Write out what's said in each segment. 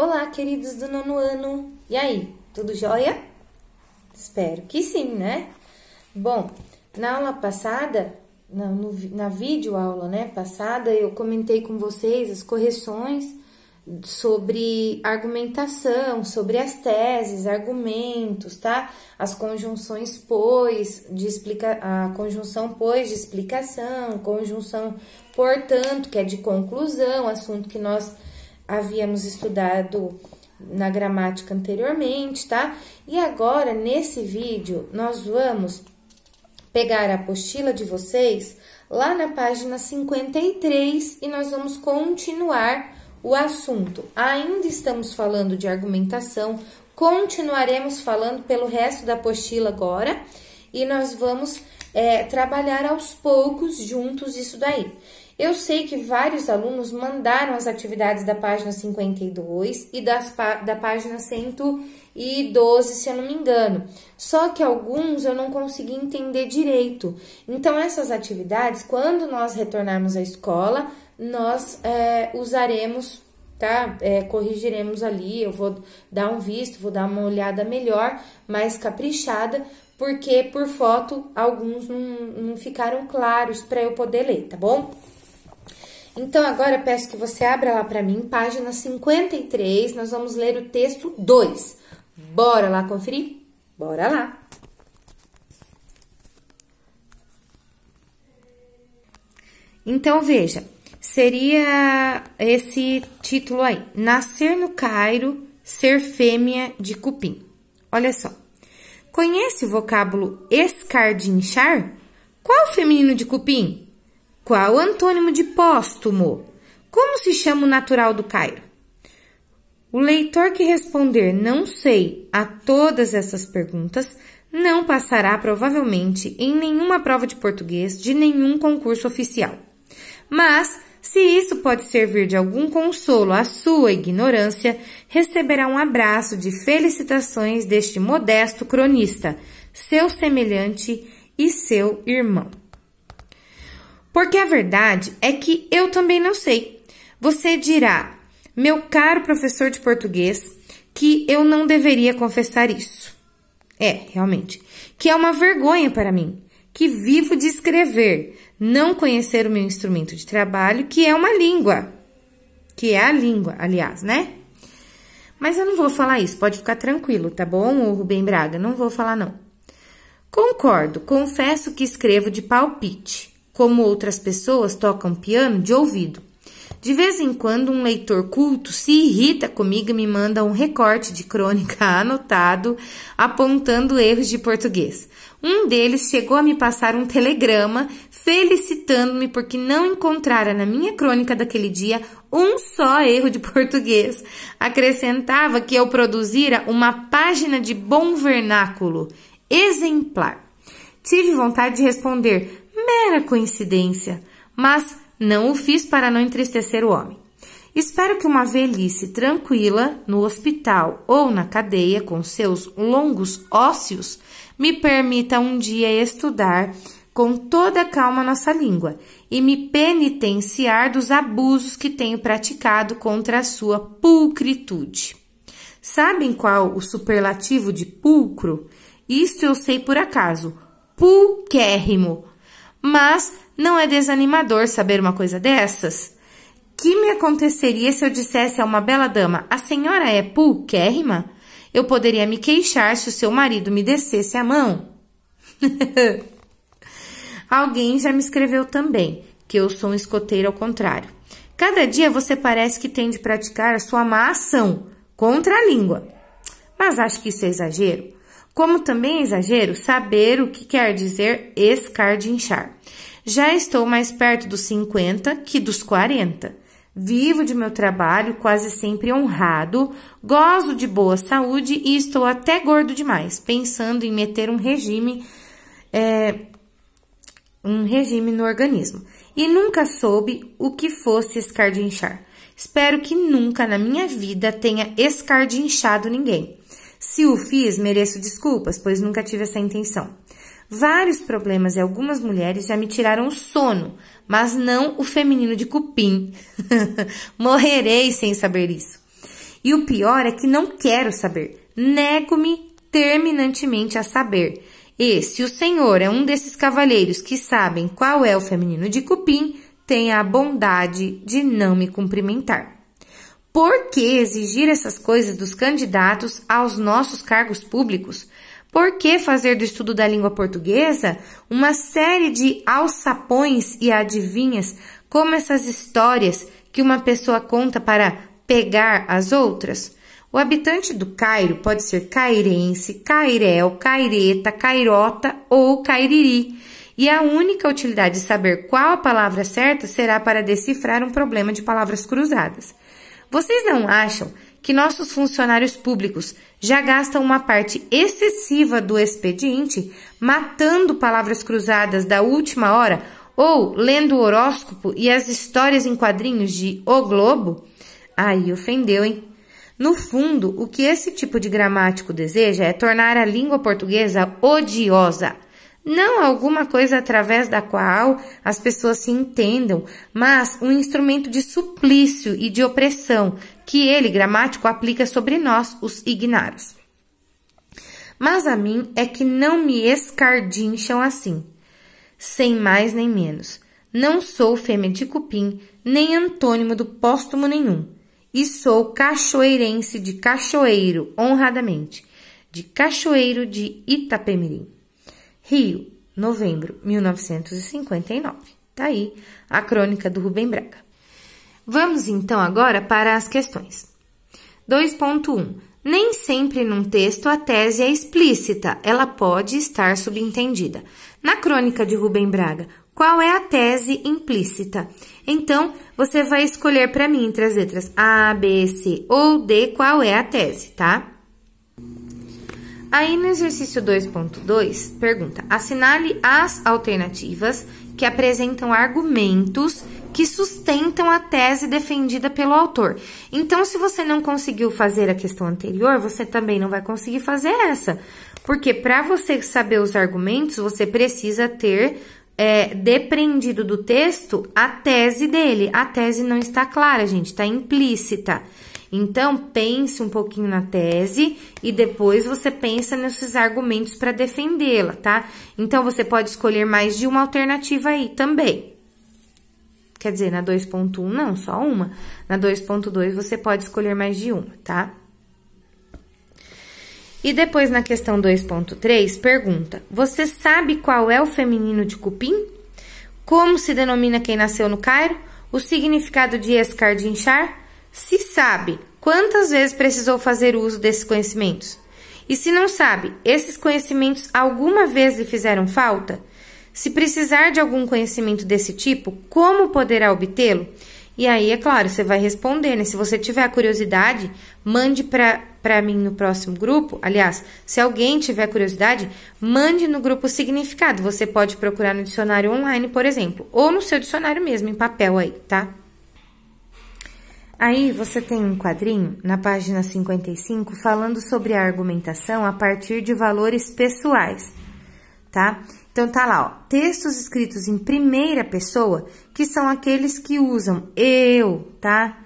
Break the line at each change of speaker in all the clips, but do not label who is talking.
Olá, queridos do 9º ano. E aí, tudo jóia? Espero que sim, né? Bom, na aula passada, na videoaula, passada, eu comentei com vocês as correções sobre argumentação, sobre as teses, argumentos, tá? As conjunções pois, a conjunção pois de explicação, conjunção portanto, que é de conclusão, assunto que nós havíamos estudado na gramática anteriormente, tá? E agora, nesse vídeo, nós vamos pegar a apostila de vocês lá na página 53 e nós vamos continuar o assunto. Ainda estamos falando de argumentação, continuaremos falando pelo resto da apostila agora e nós vamos trabalhar aos poucos juntos isso daí. Eu sei que vários alunos mandaram as atividades da página 52 e da página 112, se eu não me engano. Só que alguns eu não consegui entender direito. Então, essas atividades, quando nós retornarmos à escola, nós usaremos, tá? Corrigiremos ali, eu vou dar um visto, vou dar uma olhada melhor, mais caprichada, porque por foto alguns não ficaram claros para eu poder ler, tá bom? Então, agora eu peço que você abra lá para mim, página 53, nós vamos ler o texto 2. Bora lá conferir? Bora lá! Então, veja, seria esse título aí, Nascer no Cairo, Ser Fêmea de Cupim. Olha só, conhece o vocábulo escardinchar? Qual o feminino de cupim? Qual o antônimo de póstumo? Como se chama o natural do Cairo? O leitor que responder não sei a todas essas perguntas não passará provavelmente em nenhuma prova de português de nenhum concurso oficial. Mas, se isso pode servir de algum consolo à sua ignorância, receberá um abraço de felicitações deste modesto cronista, seu semelhante e seu irmão. Porque a verdade é que eu também não sei. Você dirá, meu caro professor de português, que eu não deveria confessar isso. Realmente, que é uma vergonha para mim, que vivo de escrever, não conhecer o meu instrumento de trabalho, que é uma língua. Que é a língua, aliás, né? Mas eu não vou falar isso, pode ficar tranquilo, tá bom, Rubem Braga? Não vou falar, não. Concordo, confesso que escrevo de palpite. Como outras pessoas tocam piano de ouvido. De vez em quando, um leitor culto se irrita comigo e me manda um recorte de crônica anotado, apontando erros de português. Um deles chegou a me passar um telegrama felicitando-me porque não encontrara na minha crônica daquele dia um só erro de português. Acrescentava que eu produzira uma página de bom vernáculo, exemplar. Tive vontade de responder, mera coincidência, mas não o fiz para não entristecer o homem. Espero que uma velhice tranquila, no hospital ou na cadeia, com seus longos ócios, me permita um dia estudar com toda a calma nossa língua e me penitenciar dos abusos que tenho praticado contra a sua pulcritude. Sabem qual o superlativo de pulcro? Isto eu sei por acaso, pulquérrimo. Mas não é desanimador saber uma coisa dessas? Que me aconteceria se eu dissesse a uma bela dama, a senhora é pulquérrima? Eu poderia me queixar se o seu marido me descesse a mão. Alguém já me escreveu também, que eu sou um escoteiro ao contrário. Cada dia você parece que tem de praticar a sua má ação contra a língua. Mas acho que isso é exagero. Como também é exagero saber o que quer dizer escardinchar. Já estou mais perto dos 50 que dos 40. Vivo de meu trabalho quase sempre honrado, gozo de boa saúde e estou até gordo demais, pensando em meter um regime no organismo. E nunca soube o que fosse escardinchar. Espero que nunca na minha vida tenha escardinchado ninguém. Se o fiz, mereço desculpas, pois nunca tive essa intenção. Vários problemas e algumas mulheres já me tiraram o sono, mas não o feminino de cupim. Morrerei sem saber isso. E o pior é que não quero saber. Nego-me terminantemente a saber. E, se o senhor é um desses cavalheiros que sabem qual é o feminino de cupim, tenha a bondade de não me cumprimentar. Por que exigir essas coisas dos candidatos aos nossos cargos públicos? Por que fazer do estudo da língua portuguesa uma série de alçapões e adivinhas, como essas histórias que uma pessoa conta para pegar as outras? O habitante do Cairo pode ser cairense, cairel, caireta, cairota ou cairiri. E a única utilidade de saber qual a palavra certa será para decifrar um problema de palavras cruzadas. Vocês não acham que nossos funcionários públicos já gastam uma parte excessiva do expediente matando palavras cruzadas da última hora ou lendo o horóscopo e as histórias em quadrinhos de O Globo? Aí ofendeu, hein? No fundo, o que esse tipo de gramático deseja é tornar a língua portuguesa odiosa. Não alguma coisa através da qual as pessoas se entendam, mas um instrumento de suplício e de opressão que ele, gramático, aplica sobre nós, os ignaros. Mas a mim é que não me escardincham assim, sem mais nem menos. Não sou fêmea de cupim, nem antônimo do póstumo nenhum, e sou cachoeirense de Cachoeiro, honradamente, de Cachoeiro de Itapemirim. Rio, novembro, 1959. Tá aí a crônica do Rubem Braga. Vamos então agora para as questões. 2.1. Nem sempre num texto a tese é explícita, ela pode estar subentendida. Na crônica de Rubem Braga, qual é a tese implícita? Então, você vai escolher para mim entre as letras A, B, C ou D qual é a tese, tá? Aí no exercício 2.2, pergunta, assinale as alternativas que apresentam argumentos que sustentam a tese defendida pelo autor. Então, se você não conseguiu fazer a questão anterior, você também não vai conseguir fazer essa. Porque para você saber os argumentos, você precisa ter depreendido do texto a tese dele. A tese não está clara, gente, está implícita. Então, pense um pouquinho na tese e depois você pensa nesses argumentos para defendê-la, tá? Então, você pode escolher mais de uma alternativa aí também. Quer dizer, na 2.1 não, só uma. Na 2.2 você pode escolher mais de uma, tá? E depois na questão 2.3, pergunta, você sabe qual é o feminino de cupim? Como se denomina quem nasceu no Cairo? O significado de escardinchar? Se sabe, quantas vezes precisou fazer uso desses conhecimentos? E se não sabe, esses conhecimentos alguma vez lhe fizeram falta? Se precisar de algum conhecimento desse tipo, como poderá obtê-lo? E aí, é claro, você vai responder, né? Se você tiver curiosidade, mande para mim no próximo grupo. Aliás, se alguém tiver curiosidade, mande no grupo significado. Você pode procurar no dicionário online, por exemplo, ou no seu dicionário mesmo, em papel aí, tá? Aí, você tem um quadrinho, na página 55, falando sobre a argumentação a partir de valores pessoais, tá? Então, tá lá, ó, textos escritos em primeira pessoa, que são aqueles que usam eu, tá?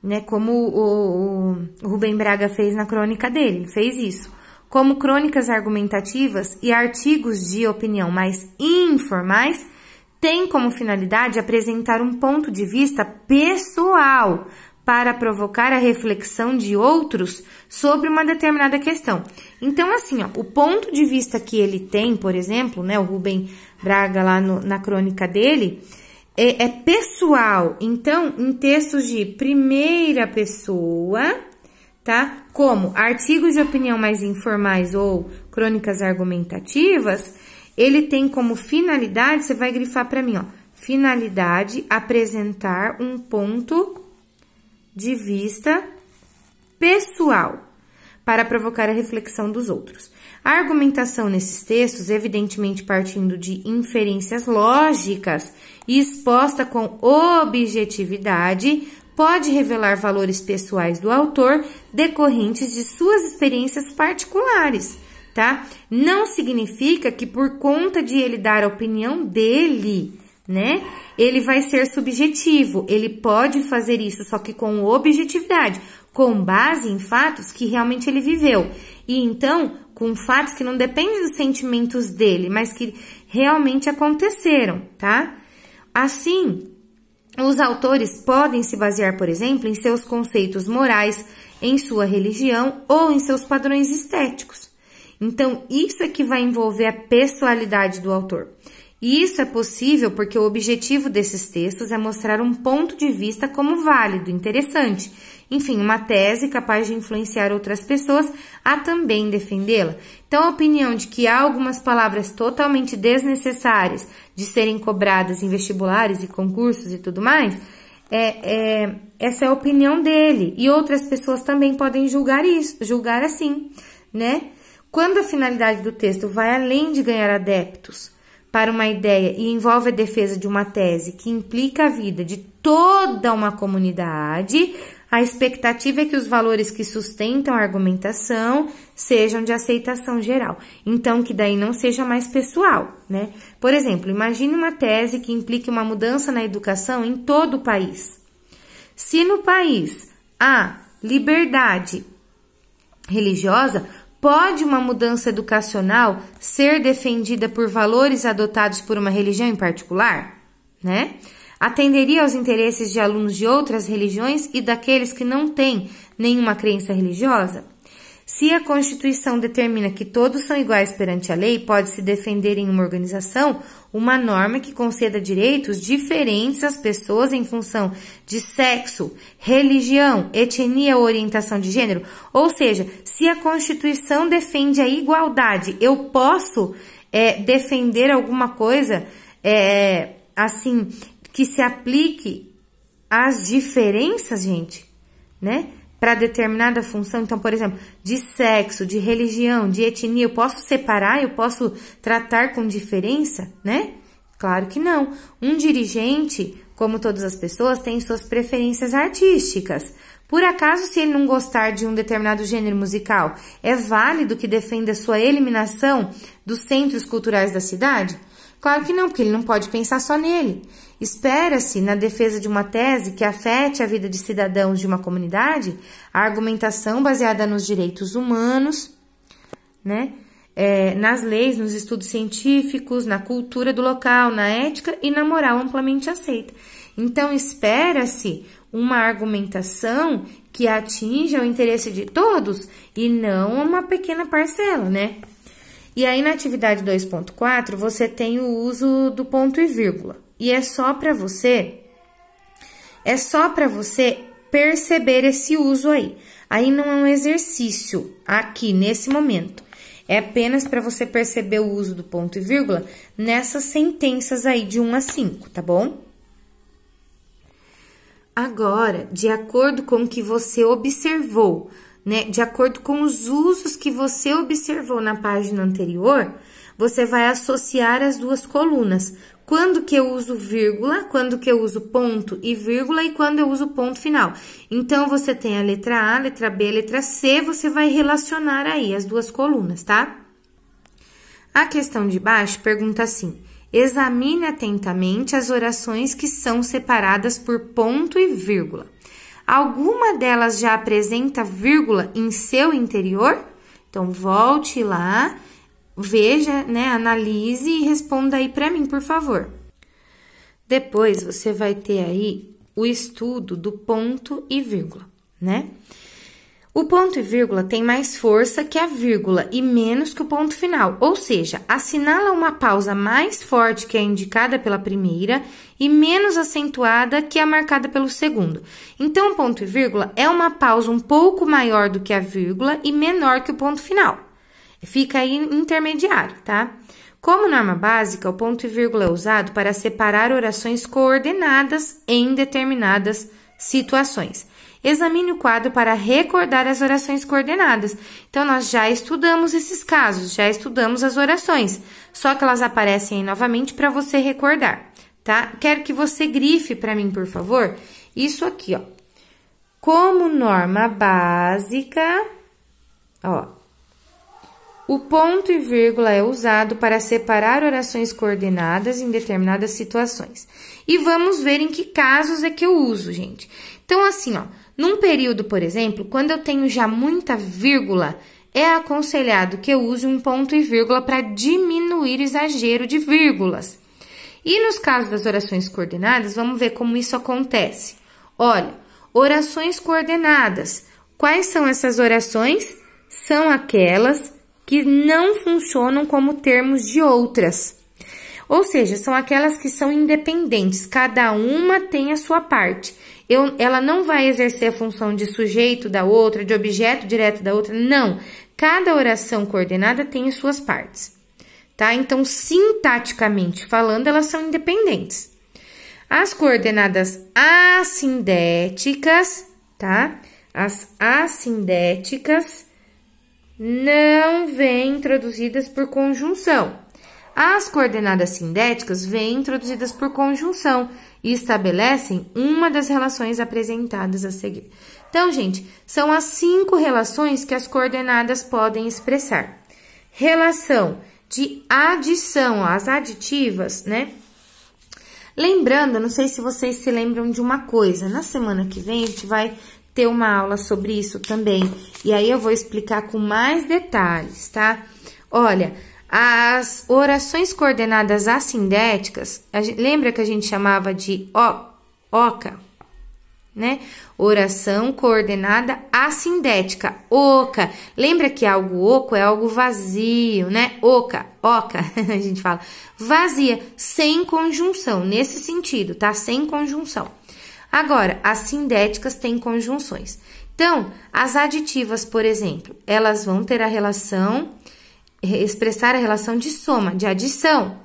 Né, como o Rubem Braga fez na crônica dele, ele fez isso. Como crônicas argumentativas e artigos de opinião mais informais, tem como finalidade apresentar um ponto de vista pessoal para provocar a reflexão de outros sobre uma determinada questão. Então, assim, ó, o ponto de vista que ele tem, por exemplo, né, o Rubem Braga lá na crônica dele, é pessoal. Então, em textos de primeira pessoa, tá? Como artigos de opinião mais informais ou crônicas argumentativas, ele tem como finalidade, você vai grifar para mim, ó, finalidade, apresentar um ponto de vista pessoal para provocar a reflexão dos outros. A argumentação nesses textos, evidentemente partindo de inferências lógicas e exposta com objetividade, pode revelar valores pessoais do autor decorrentes de suas experiências particulares, tá? Não significa que por conta de ele dar a opinião dele, né, ele vai ser subjetivo, ele pode fazer isso, só que com objetividade, com base em fatos que realmente ele viveu. E então, com fatos que não dependem dos sentimentos dele, mas que realmente aconteceram, tá? Assim, os autores podem se basear, por exemplo, em seus conceitos morais, em sua religião ou em seus padrões estéticos. Então, isso é que vai envolver a pessoalidade do autor. E isso é possível porque o objetivo desses textos é mostrar um ponto de vista como válido, interessante. Enfim, uma tese capaz de influenciar outras pessoas a também defendê-la. Então, a opinião de que há algumas palavras totalmente desnecessárias de serem cobradas em vestibulares e concursos e tudo mais, essa é a opinião dele. E outras pessoas também podem julgar assim, né? Quando a finalidade do texto vai além de ganhar adeptos para uma ideia e envolve a defesa de uma tese que implica a vida de toda uma comunidade, a expectativa é que os valores que sustentam a argumentação sejam de aceitação geral. Então, que daí não seja mais pessoal, né? Por exemplo, imagine uma tese que implique uma mudança na educação em todo o país. Se no país há liberdade religiosa, pode uma mudança educacional ser defendida por valores adotados por uma religião em particular, né? Atenderia aos interesses de alunos de outras religiões e daqueles que não têm nenhuma crença religiosa? Se a Constituição determina que todos são iguais perante a lei, pode-se defender em uma organização uma norma que conceda direitos diferentes às pessoas em função de sexo, religião, etnia ou orientação de gênero? Ou seja, se a Constituição defende a igualdade, eu posso defender alguma coisa assim que se aplique às diferenças, gente, né? Para determinada função. Então, por exemplo, de sexo, de religião, de etnia, eu posso separar, eu posso tratar com diferença, né? Claro que não. Um dirigente, como todas as pessoas, tem suas preferências artísticas. Por acaso, se ele não gostar de um determinado gênero musical, é válido que defenda sua eliminação dos centros culturais da cidade? Claro que não, porque ele não pode pensar só nele. Espera-se, na defesa de uma tese que afete a vida de cidadãos de uma comunidade, a argumentação baseada nos direitos humanos, né? Nas leis, nos estudos científicos, na cultura do local, na ética e na moral amplamente aceita. Então, espera-se uma argumentação que atinja o interesse de todos e não uma pequena parcela, né? E aí, na atividade 2.4, você tem o uso do ponto e vírgula. E é só para você perceber esse uso aí. Aí não é um exercício aqui, nesse momento. É apenas para você perceber o uso do ponto e vírgula nessas sentenças aí de 1 a 5, tá bom? Agora, de acordo com o que você observou, né? De acordo com os usos que você observou na página anterior, você vai associar as duas colunas. Quando que eu uso vírgula, quando que eu uso ponto e vírgula e quando eu uso ponto final. Então, você tem a letra A, a letra B, a letra C, você vai relacionar aí as duas colunas, tá? A questão de baixo pergunta assim: examine atentamente as orações que são separadas por ponto e vírgula. Alguma delas já apresenta vírgula em seu interior? Então, volte lá, veja, né, analise e responda aí para mim, por favor. Depois, você vai ter aí o estudo do ponto e vírgula, né? O ponto e vírgula tem mais força que a vírgula e menos que o ponto final, ou seja, assinala uma pausa mais forte que a indicada pela primeira e menos acentuada que a marcada pelo segundo. Então, o ponto e vírgula é uma pausa um pouco maior do que a vírgula e menor que o ponto final. Fica aí intermediário, tá? Como norma básica, o ponto e vírgula é usado para separar orações coordenadas em determinadas situações. Examine o quadro para recordar as orações coordenadas. Então, nós já estudamos esses casos, já estudamos as orações, só que elas aparecem aí novamente para você recordar, tá? Quero que você grife para mim, por favor, isso aqui, ó. Como norma básica, ó, O ponto e vírgula é usado para separar orações coordenadas em determinadas situações. E vamos ver em que casos é que eu uso, gente. Então, assim, ó, num período, por exemplo, quando eu tenho já muita vírgula, é aconselhado que eu use um ponto e vírgula para diminuir o exagero de vírgulas. E nos casos das orações coordenadas, vamos ver como isso acontece. Olha, orações coordenadas. Quais são essas orações? São aquelas que não funcionam como termos de outras. Ou seja, são aquelas que são independentes, cada uma tem a sua parte. Ela não vai exercer a função de sujeito da outra, de objeto direto da outra, não. Cada oração coordenada tem as suas partes, tá? Então, sintaticamente falando, elas são independentes. As coordenadas assindéticas, tá? As assindéticas não vêm introduzidas por conjunção. As coordenadas sindéticas vêm introduzidas por conjunção e estabelecem uma das relações apresentadas a seguir. Então, gente, são as 5 relações que as coordenadas podem expressar. Relação de adição, as aditivas, né? Lembrando, não sei se vocês se lembram de uma coisa, na semana que vem a gente vai ter uma aula sobre isso também, e aí eu vou explicar com mais detalhes, tá? Olha, as orações coordenadas assindéticas, lembra que a gente chamava de OCA, né? Oração coordenada assindética, OCA. Lembra que algo oco é algo vazio, né? OCA, a gente fala vazia, sem conjunção, nesse sentido, tá? Sem conjunção. Agora, as sindéticas têm conjunções. Então, as aditivas, por exemplo, elas vão ter a relação, expressar a relação de soma, de adição.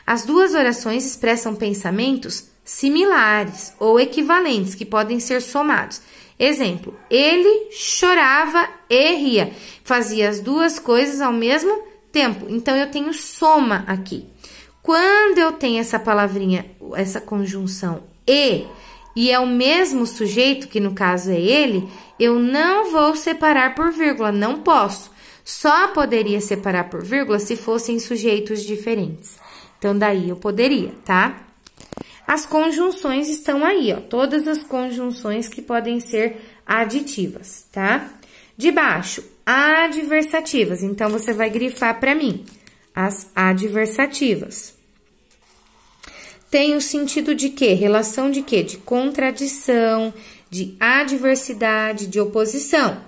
As duas orações expressam pensamentos similares ou equivalentes, que podem ser somados. Exemplo, ele chorava e ria. Fazia as duas coisas ao mesmo tempo. Então, eu tenho soma aqui. Quando eu tenho essa palavrinha, essa conjunção e é o mesmo sujeito, que no caso é ele, eu não vou separar por vírgula, não posso. Só poderia separar por vírgula se fossem sujeitos diferentes. Então, daí eu poderia, tá? As conjunções estão aí, ó, todas as conjunções que podem ser aditivas, tá? De baixo, adversativas. Então, você vai grifar para mim as adversativas. Tem o sentido de quê? Relação de quê? De contradição, de adversidade, de oposição.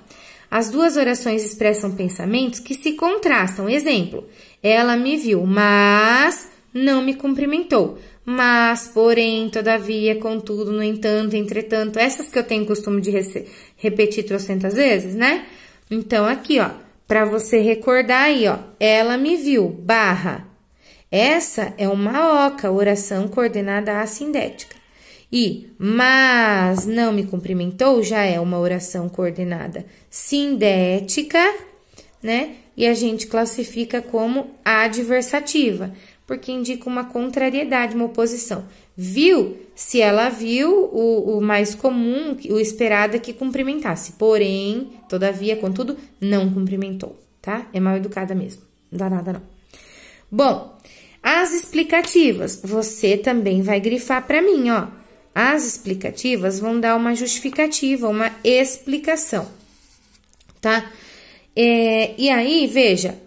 As duas orações expressam pensamentos que se contrastam. Exemplo, ela me viu, mas não me cumprimentou. Mas, porém, todavia, contudo, no entanto, entretanto, essas que eu tenho costume de repetir trocentas vezes, né? Então, aqui, ó, para você recordar aí, ó, ela me viu, barra. Essa é uma OCA, oração coordenada assindética. E, mas não me cumprimentou, já é uma oração coordenada sindética, né? E a gente classifica como adversativa, porque indica uma contrariedade, uma oposição. Viu? Se ela viu, o mais comum, o esperado é que cumprimentasse. Porém, todavia, contudo, não cumprimentou, tá? É mal educada mesmo. Não dá nada, não. Bom, as explicativas, você também vai grifar para mim, ó. As explicativas vão dar uma justificativa, uma explicação, tá? E aí, veja,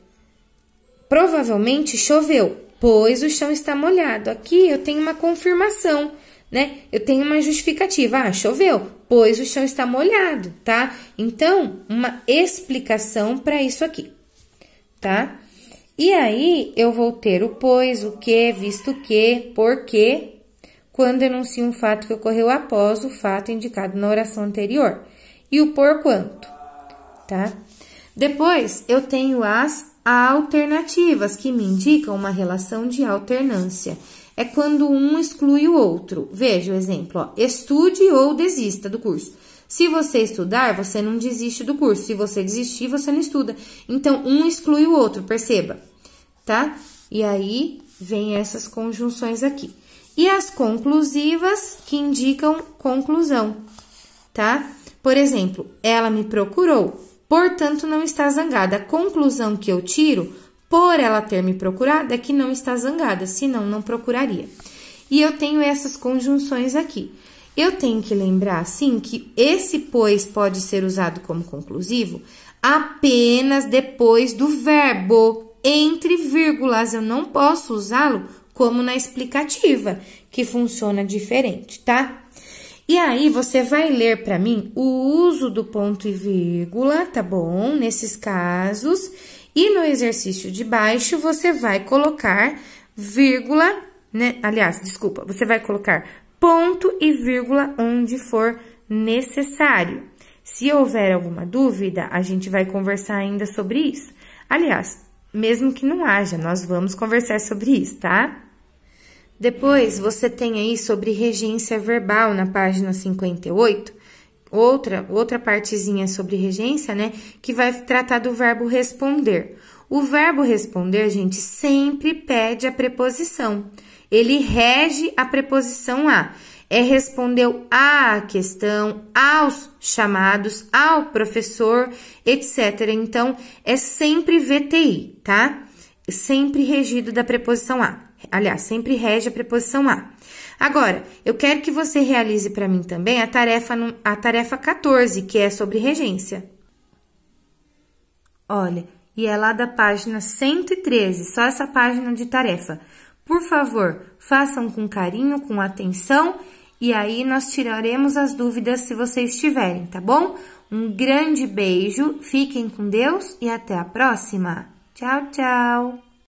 provavelmente choveu, pois o chão está molhado. Aqui eu tenho uma confirmação, né? Eu tenho uma justificativa. Ah, choveu, pois o chão está molhado, tá? Então, uma explicação para isso aqui, tá? E aí, eu vou ter o pois, o que, visto que, porque, quando enuncio um fato que ocorreu após o fato indicado na oração anterior. E o porquanto, tá? Depois, eu tenho as alternativas, que me indicam uma relação de alternância. É quando um exclui o outro. Veja o exemplo, ó. Estude ou desista do curso. Se você estudar, você não desiste do curso. Se você desistir, você não estuda. Então, um exclui o outro, perceba, tá? E aí, vem essas conjunções aqui. E as conclusivas, que indicam conclusão, tá? Por exemplo, ela me procurou, portanto, não está zangada. A conclusão que eu tiro, por ela ter me procurado, é que não está zangada, senão não procuraria. E eu tenho essas conjunções aqui. Eu tenho que lembrar, sim, que esse pois pode ser usado como conclusivo apenas depois do verbo, entre vírgulas. Eu não posso usá-lo como na explicativa, que funciona diferente, tá? E aí, você vai ler para mim o uso do ponto e vírgula, tá bom? Nesses casos. E no exercício de baixo, você vai colocar vírgula, né? Aliás, desculpa, você vai colocar ponto e vírgula onde for necessário. Se houver alguma dúvida, a gente vai conversar ainda sobre isso. Aliás, mesmo que não haja, nós vamos conversar sobre isso, tá? Depois, você tem aí sobre regência verbal na página 58, outra partezinha sobre regência, né? Que vai tratar do verbo responder. O verbo responder, gente, sempre pede a preposição. Ele rege a preposição a. Respondeu à questão, aos chamados, ao professor, etc. Então, é sempre VTI, tá? Sempre regido da preposição a. Aliás, sempre rege a preposição a. Agora, eu quero que você realize para mim também a tarefa 14, que é sobre regência. Olha, e é lá da página 113, só essa página de tarefa. Por favor, façam com carinho, com atenção, e aí nós tiraremos as dúvidas se vocês tiverem, tá bom? Um grande beijo, fiquem com Deus e até a próxima. Tchau, tchau!